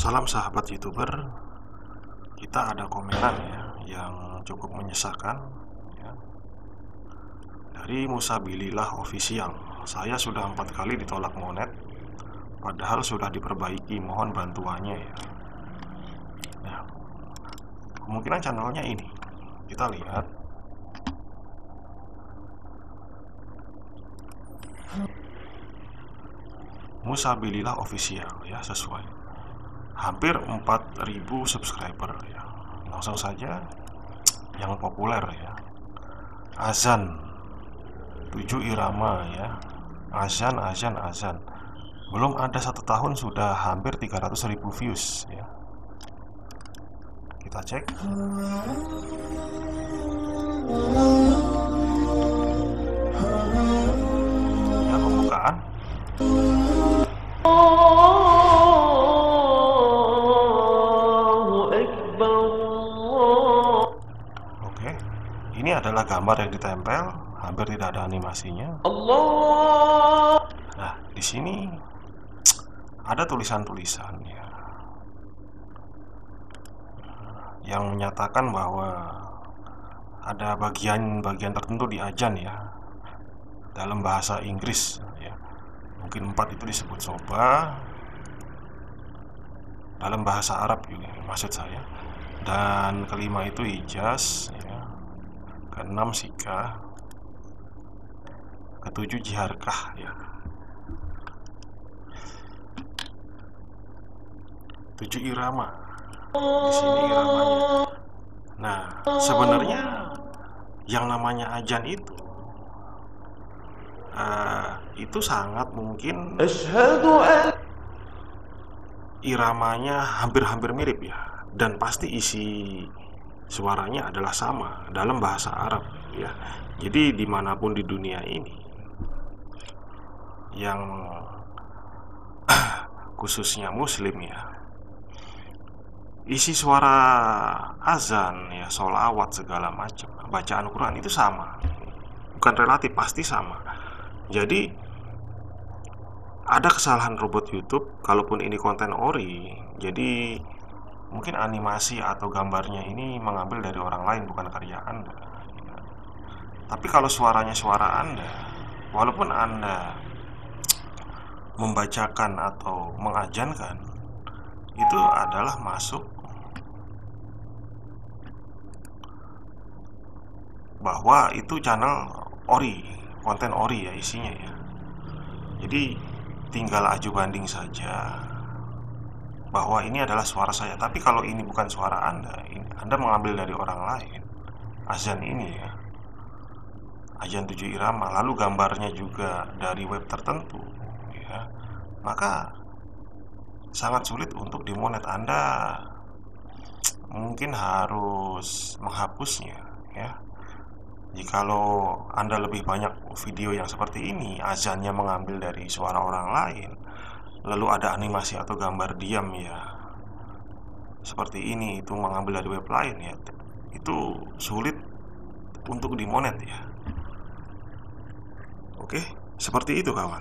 Salam sahabat YouTuber. Kita ada komenan ya yang cukup menyesakan ya, dari Musabilillah Official. Saya sudah 4 kali ditolak monet, padahal sudah diperbaiki. Mohon bantuannya ya. Nah, kemungkinan channelnya ini. Kita lihat. Musabilillah Official ya, sesuai. Hampir 4.000 subscriber ya. Langsung saja yang populer ya. Azan 7 irama ya. Azan. Belum ada 1 tahun sudah hampir 300.000 views ya. Kita cek. Ya, pembukaan. Oke, ini adalah gambar yang ditempel, hampir tidak ada animasinya. Nah, di sini ada tulisan-tulisan ya, yang menyatakan bahwa ada bagian-bagian tertentu di azan ya, dalam bahasa Inggris ya. Mungkin 4 itu disebut soba, dalam bahasa Arab juga maksud saya. Dan kelima itu hijaz ya. Keenam sika, ketujuh jiharkah ya. 7 irama. Di sini iramanya. Nah, sebenarnya yang namanya azan itu sangat mungkin iramanya hampir-hampir mirip ya, dan pasti isi suaranya adalah sama dalam bahasa Arab ya. Jadi dimanapun di dunia ini, yang khususnya Muslim ya, isi suara azan ya, sholawat segala macam, bacaan Quran itu sama, bukan relatif, pasti sama. Jadi ada kesalahan robot YouTube, kalaupun ini konten ori, jadi mungkin animasi atau gambarnya ini mengambil dari orang lain, bukan karya Anda. Tapi kalau suaranya suara Anda, walaupun Anda membacakan atau mengajankan, itu adalah masuk bahwa itu channel ori, konten ori ya isinya ya. Jadi tinggal aju banding saja bahwa ini adalah suara saya. Tapi kalau ini bukan suara Anda, Anda mengambil dari orang lain, azan ini ya, azan 7 irama, lalu gambarnya juga dari web tertentu ya, maka sangat sulit untuk dimonet. Anda mungkin harus menghapusnya ya. Jikalau Anda lebih banyak video yang seperti ini, azannya mengambil dari suara orang lain, lalu ada animasi atau gambar diam ya, seperti ini, itu mengambil dari web lain ya, itu sulit untuk dimonet ya. Oke, seperti itu kawan.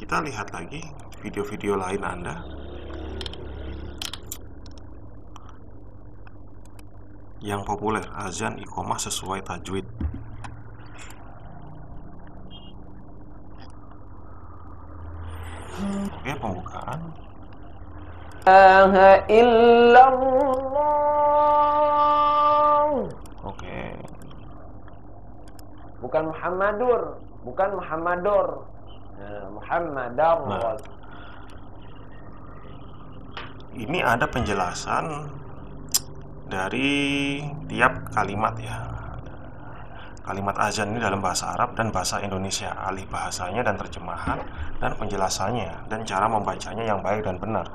Kita lihat lagi video-video lain Anda. Yang populer, azan iqomah sesuai tajwid. Oke, pembukaan. Oke. Bukan Muhammadur, bukan Muhammador. Muhammadar. Nah, ini ada penjelasan dari tiap kalimat ya. Kalimat azan ini dalam bahasa Arab dan bahasa Indonesia, alih bahasanya dan terjemahan dan penjelasannya dan cara membacanya yang baik dan benar.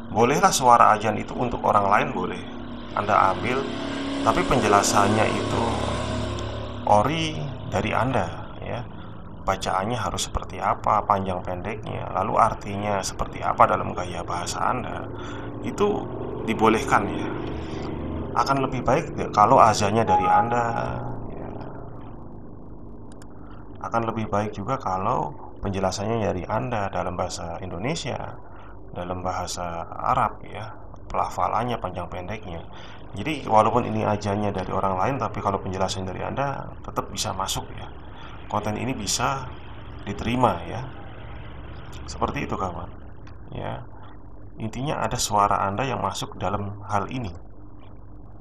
Bolehlah suara azan itu untuk orang lain, boleh Anda ambil, tapi penjelasannya itu ori dari Anda ya. Bacaannya harus seperti apa, panjang pendeknya, lalu artinya seperti apa dalam gaya bahasa Anda, itu dibolehkan ya. Akan lebih baik kalau azannya dari Anda ya. Akan lebih baik juga kalau penjelasannya dari Anda dalam bahasa Indonesia dalam bahasa Arab ya, pelafalannya, panjang pendeknya. Jadi walaupun ini ajannya dari orang lain, tapi kalau penjelasan dari Anda tetap bisa masuk ya. Konten ini bisa diterima ya. Seperti itu kawan. Ya. Intinya ada suara Anda yang masuk dalam hal ini.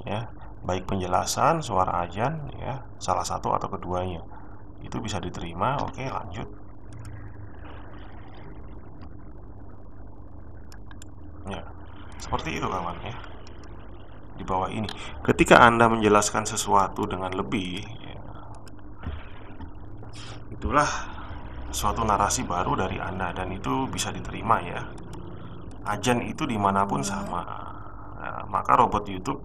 Ya. Baik penjelasan, suara ajan ya, salah satu atau keduanya. Itu bisa diterima. Oke, lanjut. Ya. Seperti itu kawan ya. Di bawah ini, ketika Anda menjelaskan sesuatu dengan lebih ya, itulah suatu narasi baru dari Anda dan itu bisa diterima ya. Ajan itu dimanapun sama. Nah, maka robot YouTube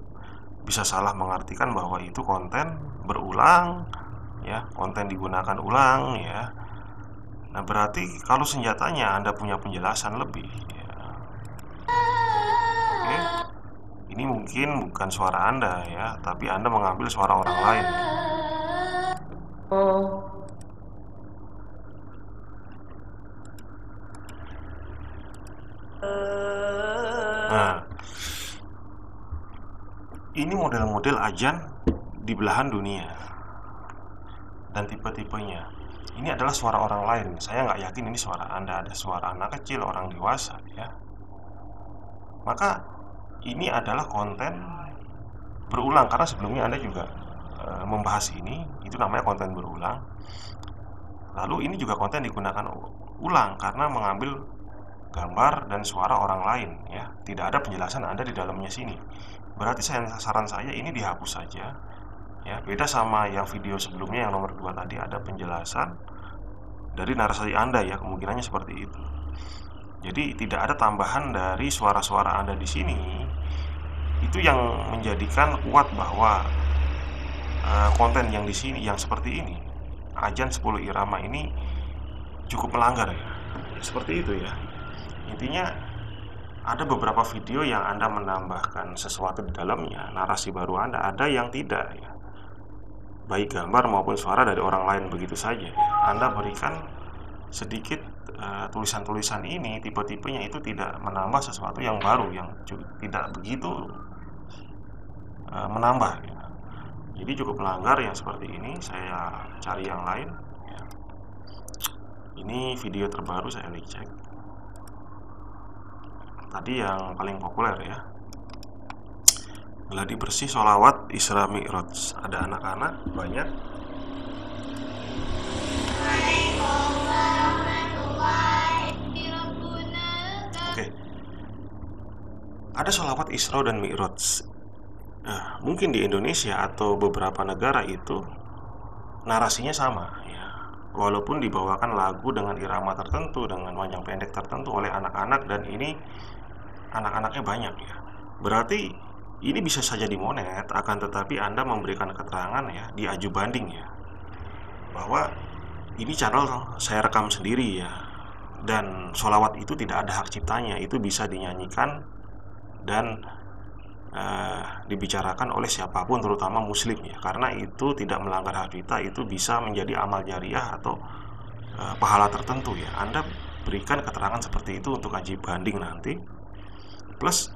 bisa salah mengartikan bahwa itu konten berulang ya, konten digunakan ulang ya. Nah berarti kalau senjatanya Anda punya penjelasan lebih ya. Oke, ini mungkin bukan suara Anda ya, tapi Anda mengambil suara orang lain ya. Nah, ini model-model ajan di belahan dunia dan tipe-tipenya. Ini adalah suara orang lain. Saya nggak yakin ini suara Anda. Ada suara anak kecil, orang dewasa ya. Maka ini adalah konten berulang karena sebelumnya Anda juga membahas ini. Itu namanya konten berulang. Lalu ini juga konten digunakan ulang karena mengambil gambar dan suara orang lain ya. Tidak ada penjelasan Anda di dalamnya sini. Berarti saran saya ini dihapus saja ya. Beda sama yang video sebelumnya yang nomor 2 tadi, ada penjelasan dari narasi Anda ya, kemungkinannya seperti itu. Jadi tidak ada tambahan dari suara-suara Anda di sini. Itu yang menjadikan kuat bahwa konten yang di sini yang seperti ini, ajan 10 irama ini cukup melanggar ya. Seperti itu ya. Intinya ada beberapa video yang Anda menambahkan sesuatu di dalamnya, narasi baru Anda, ada yang tidak ya. Baik gambar maupun suara dari orang lain begitu saja ya. Anda berikan sedikit tulisan-tulisan ini, tipe-tipenya itu tidak menambah sesuatu yang baru, yang tidak begitu menambah ya. Jadi cukup melanggar yang seperti ini. Saya cari yang lain ya. Ini video terbaru saya cek. Tadi yang paling populer ya, gladi bersih sholawat Isra Mi'raj. Ada anak-anak banyak. Oke. Ada sholawat Isra dan Mi'raj. Nah, mungkin di Indonesia atau beberapa negara itu narasinya sama ya. Walaupun dibawakan lagu dengan irama tertentu, dengan panjang pendek tertentu oleh anak-anak, dan ini anak-anaknya banyak ya. Berarti ini bisa saja dimonet, akan tetapi Anda memberikan keterangan ya, diaju banding ya, bahwa ini channel saya rekam sendiri ya, dan sholawat itu tidak ada hak ciptanya, itu bisa dinyanyikan dan dibicarakan oleh siapapun, terutama muslim ya, karena itu tidak melanggar hak cipta, itu bisa menjadi amal jariah atau pahala tertentu ya. Anda berikan keterangan seperti itu untuk aji banding nanti. Plus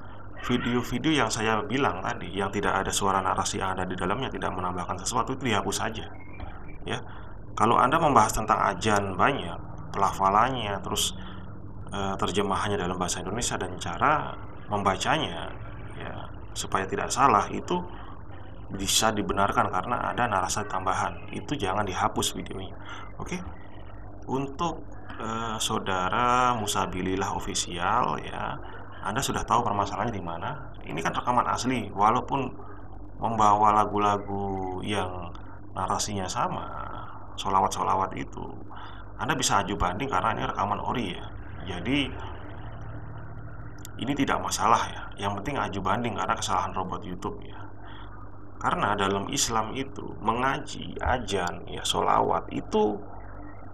video-video yang saya bilang tadi, yang tidak ada suara narasi yang ada di dalamnya, tidak menambahkan sesuatu, itu dihapus saja ya. Kalau Anda membahas tentang ajan banyak, pelafalannya, terus terjemahannya dalam bahasa Indonesia dan cara membacanya ya, supaya tidak salah, itu bisa dibenarkan karena ada narasi tambahan. Itu jangan dihapus videonya. Oke. Untuk saudara Musabilillah official ya, Anda sudah tahu permasalahannya di mana. Ini kan rekaman asli, walaupun membawa lagu-lagu yang narasinya sama, sholawat-sholawat itu, Anda bisa aju banding karena ini rekaman ori ya. Jadi ini tidak masalah ya. Yang penting aju banding karena kesalahan robot YouTube ya. Karena dalam Islam itu mengaji, ajan, ya sholawat itu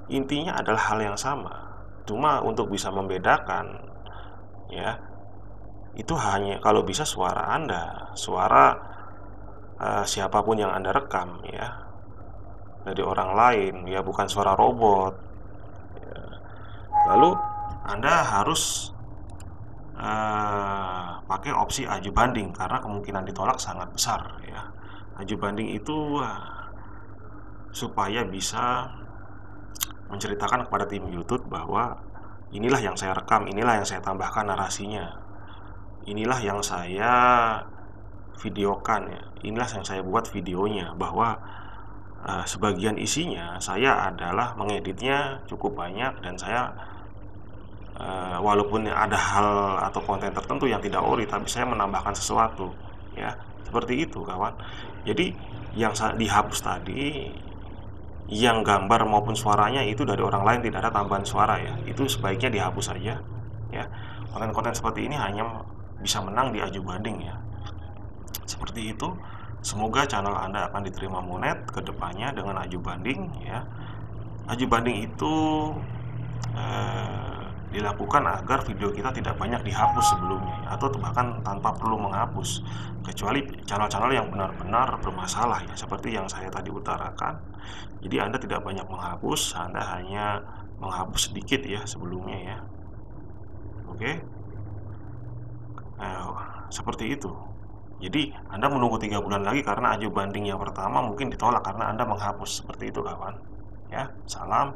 intinya adalah hal yang sama. Cuma untuk bisa membedakan ya, itu hanya kalau bisa suara Anda, suara siapapun yang Anda rekam ya, dari orang lain ya, bukan suara robot ya. Lalu Anda harus pakai opsi aju banding karena kemungkinan ditolak sangat besar ya. Aju banding itu supaya bisa menceritakan kepada tim YouTube bahwa inilah yang saya rekam, inilah yang saya tambahkan narasinya, inilah yang saya videokan ya, inilah yang saya buat videonya, bahwa sebagian isinya saya adalah mengeditnya cukup banyak dan saya walaupun ada hal atau konten tertentu yang tidak ori, tapi saya menambahkan sesuatu ya, seperti itu kawan. Jadi yang dihapus tadi, yang gambar maupun suaranya itu dari orang lain, tidak ada tambahan suara ya, itu sebaiknya dihapus saja ya. Konten-konten seperti ini hanya bisa menang di aju banding ya, seperti itu. Semoga channel Anda akan diterima Monet ke depannya dengan aju banding ya. Aju banding itu dilakukan agar video kita tidak banyak dihapus sebelumnya atau bahkan tanpa perlu menghapus, kecuali channel-channel yang benar-benar bermasalah ya, seperti yang saya tadi utarakan. Jadi Anda tidak banyak menghapus, Anda hanya menghapus sedikit ya sebelumnya ya. Oke, seperti itu. Jadi Anda menunggu 3 bulan lagi karena aju banding yang pertama mungkin ditolak karena Anda menghapus, seperti itu kawan ya. Salam,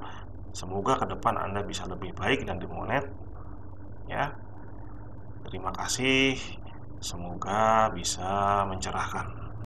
semoga ke depan Anda bisa lebih baik dan dimonet ya. Terima kasih, semoga bisa mencerahkan.